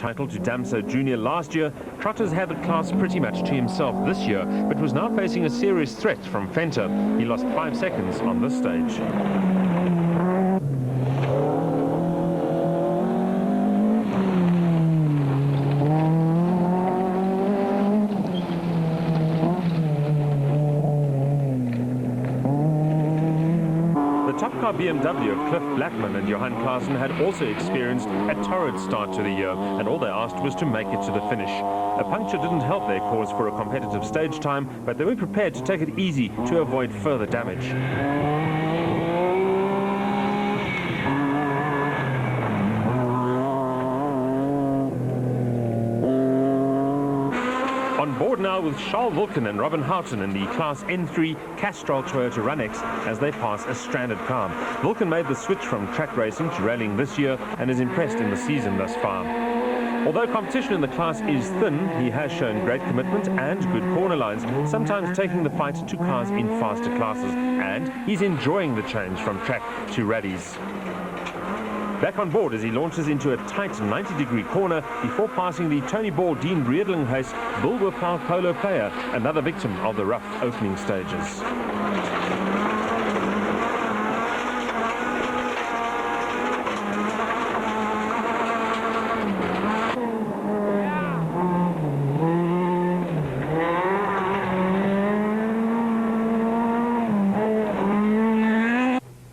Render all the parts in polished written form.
title to Damso Jr. last year, Trotters had the class pretty much to himself this year, but was now facing a serious threat from Fenter. He lost 5 seconds on this stage. Top car BMW of Cliff Blackman and Johan Claassen had also experienced a torrid start to the year, and all they asked was to make it to the finish. A puncture didn't help their cause for a competitive stage time, but they were prepared to take it easy to avoid further damage. On board now with Charles Vulcan and Robin Houghton in the Class N3 Castrol Toyota Runex as they pass a stranded car. Vulcan made the switch from track racing to rallying this year and is impressed in the season thus far. Although competition in the class is thin, he has shown great commitment and good corner lines, sometimes taking the fight to cars in faster classes, and he's enjoying the change from track to rallies. Back on board as he launches into a tight 90-degree corner before passing the Tony Ball Dean Breedlinghuis Bulwerpaal polo player, another victim of the rough opening stages.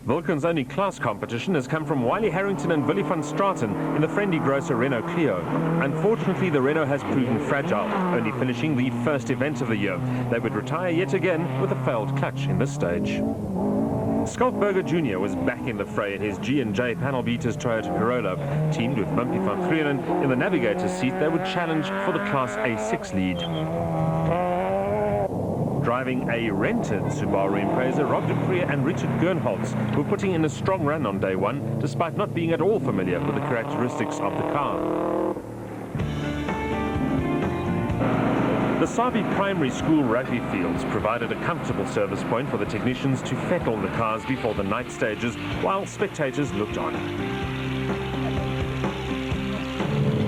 Vulcan's only class competition has come from Wiley Harrington and Willie van Straten in the friendly Grosser Renault Clio. Unfortunately, the Renault has proven fragile, only finishing the first event of the year. They would retire yet again with a failed clutch in this stage. Skalkberger Jr. was back in the fray in his G&J panel beaters Toyota Corolla. Teamed with Bumpy van Gruenen in the navigator's seat, they would challenge for the Class A6 lead. Driving a rented Subaru Impreza, Rob de Preer and Richard Gernholz were putting in a strong run on day one, despite not being at all familiar with the characteristics of the car. The Sabi Primary School rugby fields provided a comfortable service point for the technicians to fettle the cars before the night stages, while spectators looked on.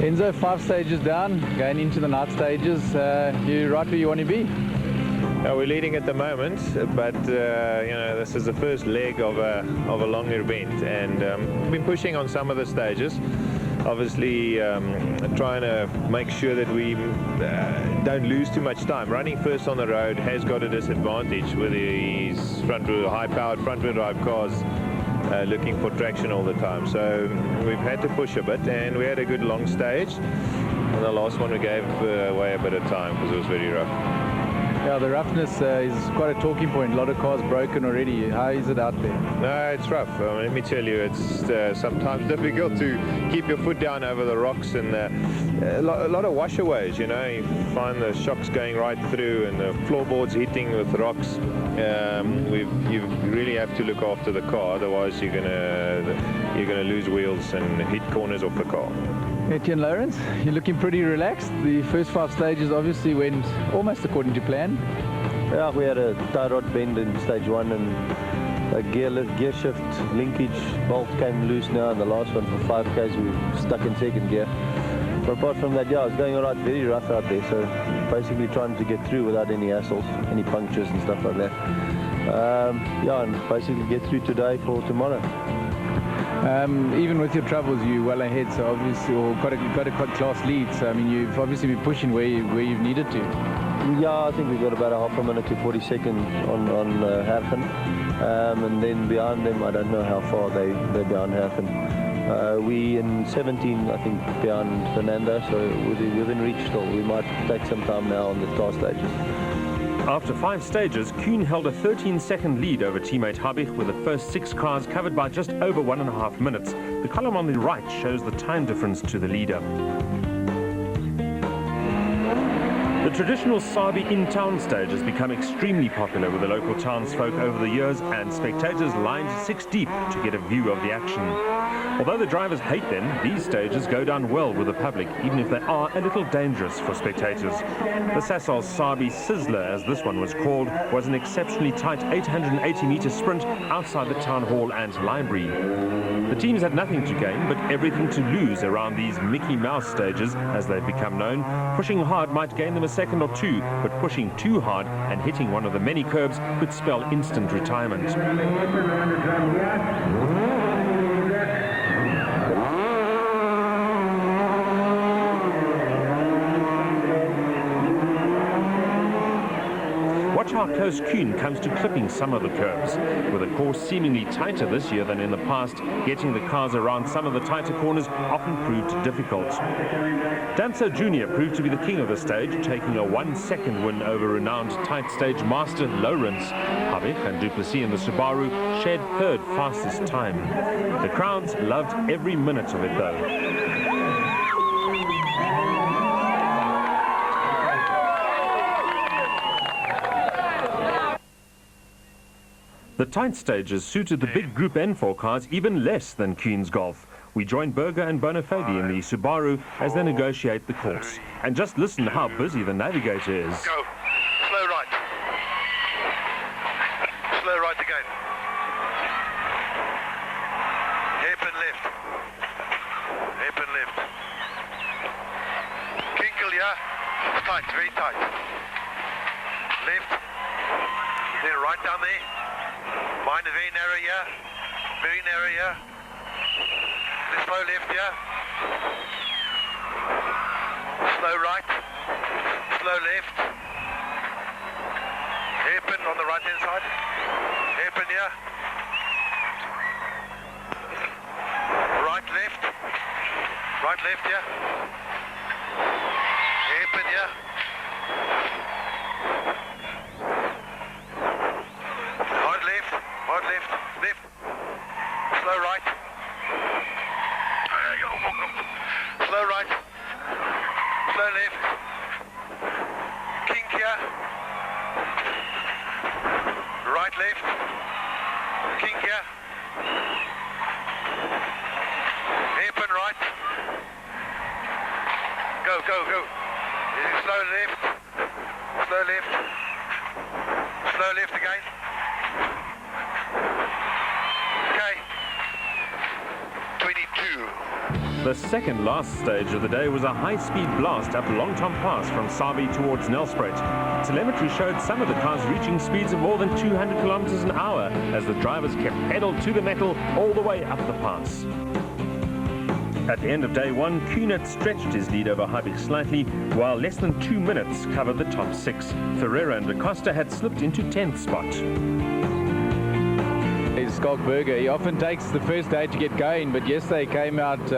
Enzo, 5 stages down, going into the night stages. You right where you want to be? We're leading at the moment, but you know, this is the first leg of a longer event, and we've been pushing on some of the stages. Obviously, trying to make sure that we don't lose too much time. Running first on the road has got a disadvantage with these high-powered front-wheel drive cars looking for traction all the time. So we've had to push a bit, and we had a good long stage. And the last one we gave away a bit of time because it was very rough. Yeah, the roughness is quite a talking point. A lot of cars broken already. How is it out there? No, it's rough. Let me tell you, it's sometimes difficult to keep your foot down over the rocks, and a lot of washaways, you know. You find the shocks going right through and the floorboards hitting with rocks. You really have to look after the car, otherwise you're gonna lose wheels and hit corners off the car. Etienne Lawrence, you're looking pretty relaxed. The first 5 stages obviously went almost according to plan. Yeah, we had a tie rod bend in stage 1 and a gear shift linkage bolt came loose now in the last one for 5Ks. We were stuck in second gear. But apart from that, yeah, it's going all right, very rough out there. So basically trying to get through without any hassles, any punctures and stuff like that. Yeah, and basically get through today for tomorrow. Even with your troubles, you're well ahead, so obviously, or got a class lead. So I mean, you've obviously been pushing where you've needed to. Yeah, I think we've got about a half a minute to 40 seconds on Herfen, and then behind them, I don't know how far they're behind Herfen. We in 17, I think, behind Fernando, so within reach still. We might take some time now on the class stages. After 5 stages, Kuhn held a 13-second lead over teammate Habich with the first 6 cars covered by just over 1.5 minutes. The column on the right shows the time difference to the leader. The traditional Sabi in-town stage has become extremely popular with the local townsfolk over the years, and spectators lined 6 deep to get a view of the action. Although the drivers hate them, these stages go down well with the public, even if they are a little dangerous for spectators. The Sasol Sabi Sizzler, as this one was called, was an exceptionally tight 880-meter sprint outside the town hall and library. The teams had nothing to gain, but everything to lose around these Mickey Mouse stages, as they've become known. Pushing hard might gain them a second or two, but pushing too hard and hitting one of the many curbs could spell instant retirement. Watch how close Kuhn comes to clipping some of the curves. With a course seemingly tighter this year than in the past, getting the cars around some of the tighter corners often proved difficult. Dancer Jr. proved to be the king of the stage, taking a 1-second win over renowned tight stage master Lawrence. Habich and Duplessis in the Subaru shared third fastest time. The crowds loved every minute of it though. The tight stages suited the big Group N4 cars even less than Kuhn's Golf. We joined Berger and Bonafedi in the Subaru as they negotiate the course. And just listen how busy the navigator is. Go. Slow right. Slow right again. Hairpin left. Hairpin left. Kinkle, yeah? Tight, very tight. Left. Then right down there. Mind is very narrow here. Very narrow here. Slow left here. Slow right. Slow left. Hairpin on the right hand side. Hairpin here. Right left. Right left here. Hairpin here. Hard left. Hard left. Left. Slow right. Slow right. Slow left. Kink here. Right left. Kink here. Hairpin right. Go, go, go. Slow left. Slow left. Slow left again. Okay. 22. The second last stage of the day was a high-speed blast up Longtom Pass from Sabi towards Nelspruit. Telemetry showed some of the cars reaching speeds of more than 200 kilometers an hour as the drivers kept pedal to the metal all the way up the pass. At the end of day one, Kuhn had stretched his lead over Habich slightly, while less than 2 minutes covered the top six. Ferreira and Da Costa had slipped into 10th spot. Skalk Berger, he often takes the first day to get going, but yesterday came out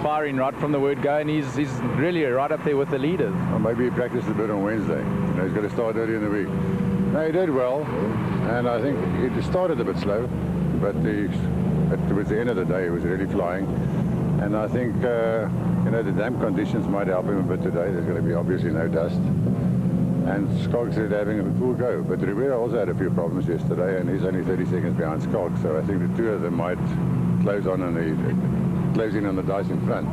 firing right from the word go, and he's really right up there with the leaders. Well, maybe he practiced a bit on Wednesday. He's got to start early in the week. No, he did well, and I think it started a bit slow, but towards the end of the day, he was really flying. And I think, the damp conditions might help him a bit today. There's going to be obviously no dust. And Skalk said having a cool go. But Rivera also had a few problems yesterday, and he's only 30 seconds behind Skalk. So I think the two of them might close in on the dice in front.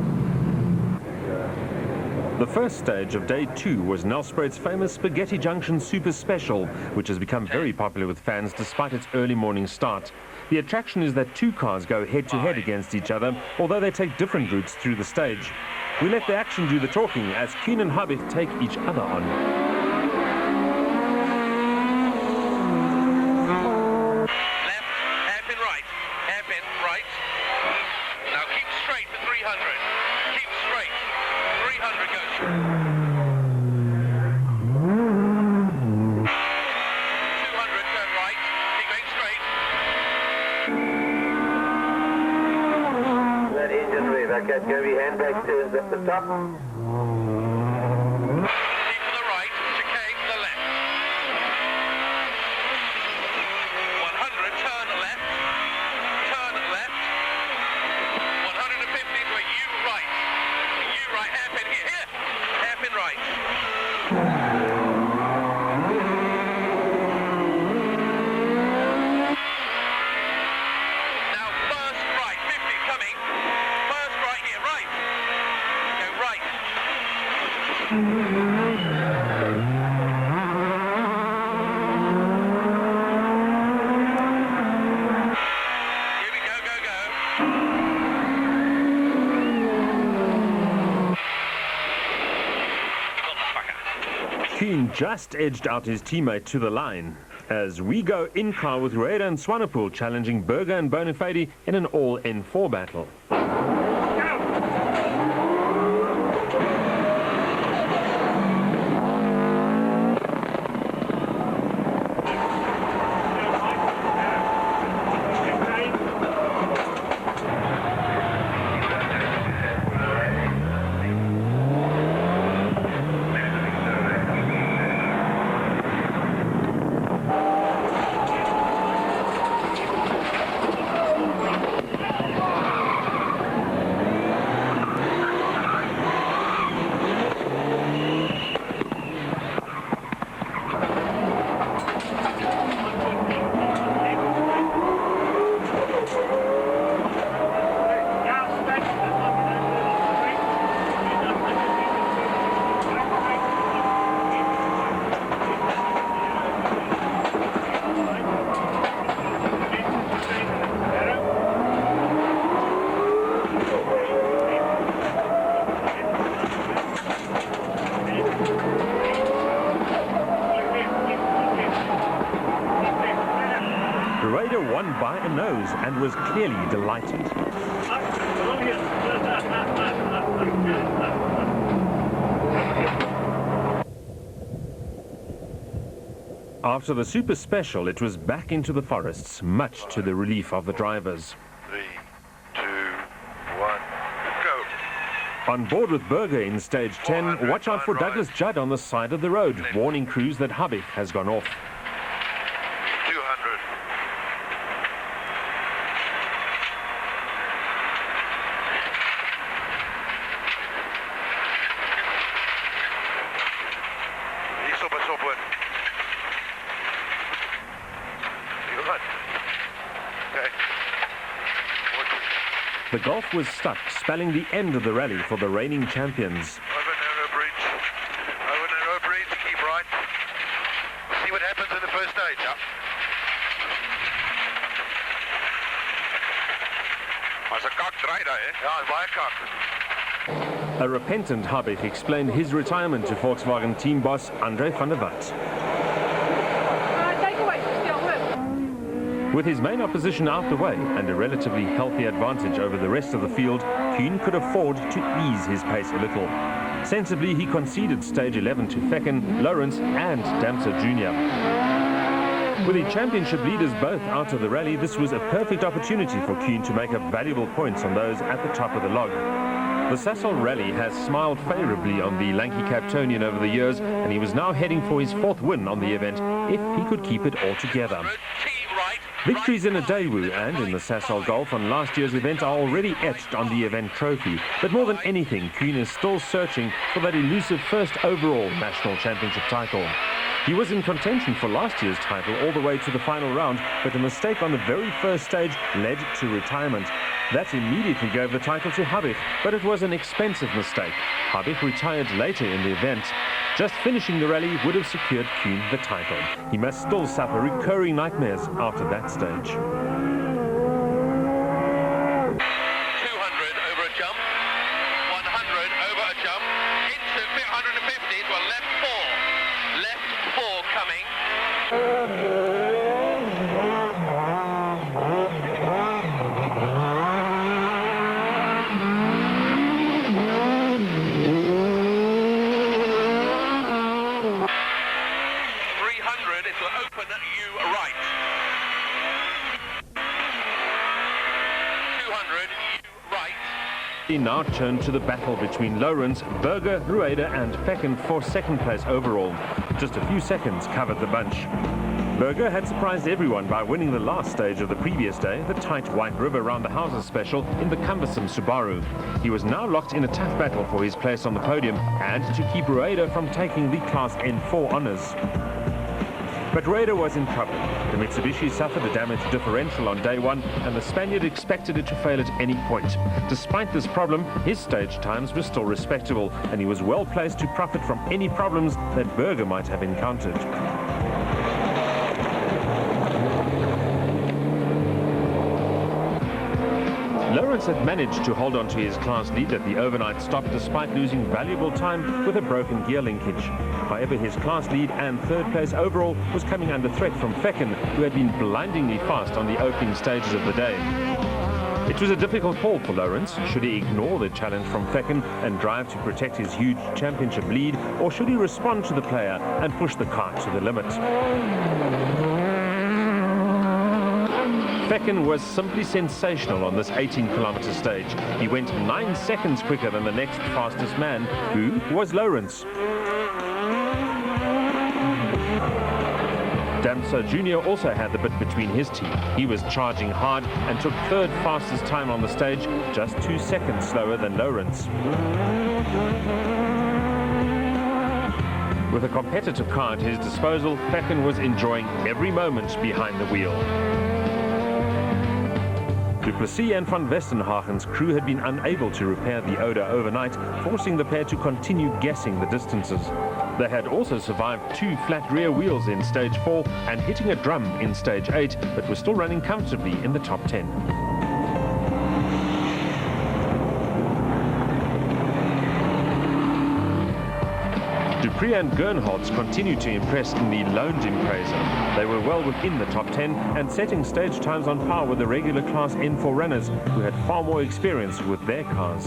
The first stage of day two was Nelspruit's famous Spaghetti Junction Super Special, which has become very popular with fans despite its early morning start. The attraction is that two cars go head-to-head against each other, although they take different routes through the stage. We let the action do the talking as Kuhn and Habich take each other on. Okay, it's going to be handbrake turns at the top. Keep to the right, chicane to the left. 100, turn left. Turn left. 150 to a U-right. U-right, hairpin here. Hairpin right. Now first right, 50 coming. Kuhn just edged out his teammate to the line as we go in car with Rueda and Swanepoel challenging Berger and Bonafide in an all-N4 battle. Rueda won by a nose and was clearly delighted. After the super special, it was back into the forests, much to the relief of the drivers. 3, 2, 1, go. On board with Berger in stage 10, watch out for Douglas Judd on the side of the road, warning crews that Habich has gone off. 200. Hier pas op hoor. Hier wat. Okay. The Gulf was stuck, spelling the end of the rally for the reigning champions. Over narrow bridge. Over narrow bridge. Keep right. See what happens in the first stage. Ja. Maar ze kak draai daar, hè? Ja, baie kak. A repentant Habich explained his retirement to Volkswagen team boss Andre van der Watt. With his main opposition out the way and a relatively healthy advantage over the rest of the field, Kuhn could afford to ease his pace a little. Sensibly, he conceded stage 11 to Fecken, Lawrence and Damser Jr. With the championship leaders both out of the rally, this was a perfect opportunity for Kuhn to make up valuable points on those at the top of the log. The Sasol Rally has smiled favourably on the lanky Capetonian over the years, and he was now heading for his 4th win on the event if he could keep it all together. Victories in Adawu and in the Sasol Golf on last year's event are already etched on the event trophy, but more than anything, Kuhn is still searching for that elusive first overall national championship title. He was in contention for last year's title all the way to the final round, but a mistake on the very first stage led to retirement. That immediately gave the title to Habich, but it was an expensive mistake. Habich retired later in the event. Just finishing the rally would have secured Kuhn the title. He must still suffer recurring nightmares after that stage. 200 over a jump. 100 over a jump. Into 150 to a left 4. Left 4 coming. He now turned to the battle between Lawrence, Berger, Rueda and Fecken for second place overall. Just a few seconds covered the bunch. Berger had surprised everyone by winning the last stage of the previous day, the tight White River Round the Houses special in the cumbersome Subaru. He was now locked in a tough battle for his place on the podium and to keep Rueda from taking the Class N4 honours. But Raider was in trouble. The Mitsubishi suffered a damaged differential on day one, and the Spaniard expected it to fail at any point. Despite this problem, his stage times were still respectable, and he was well placed to profit from any problems that Berger might have encountered. Lawrence had managed to hold on to his class lead at the overnight stop despite losing valuable time with a broken gear linkage. However, his class lead and third place overall was coming under threat from Fecken, who had been blindingly fast on the opening stages of the day. It was a difficult call for Lawrence. Should he ignore the challenge from Fecken and drive to protect his huge championship lead, or should he respond to the player and push the car to the limit? Fecken was simply sensational on this 18-kilometer stage. He went 9 seconds quicker than the next fastest man, who was Lawrence. Damso Jr. also had the bit between his teeth. He was charging hard and took third fastest time on the stage, just 2 seconds slower than Lawrence. With a competitive car at his disposal, Fecken was enjoying every moment behind the wheel. Duplessis and van Westenhagen's crew had been unable to repair the Oda overnight, forcing the pair to continue guessing the distances. They had also survived 2 flat rear wheels in stage 4 and hitting a drum in stage 8, but were still running comfortably in the top 10. Dupree and Gernholz continued to impress in the Lowndes Impreza. They were well within the top 10 and setting stage times on par with the regular Class N4 runners, who had far more experience with their cars.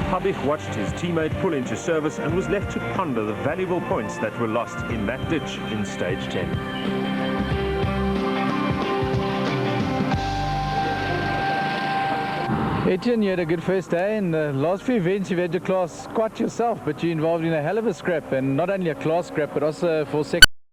Habich watched his teammate pull into service and was left to ponder the valuable points that were lost in that ditch in stage 10. Etienne, you had a good first day. In the last few events, you've had your class squat yourself, but you're involved in a hell of a scrap, and not only a class scrap, but also for second.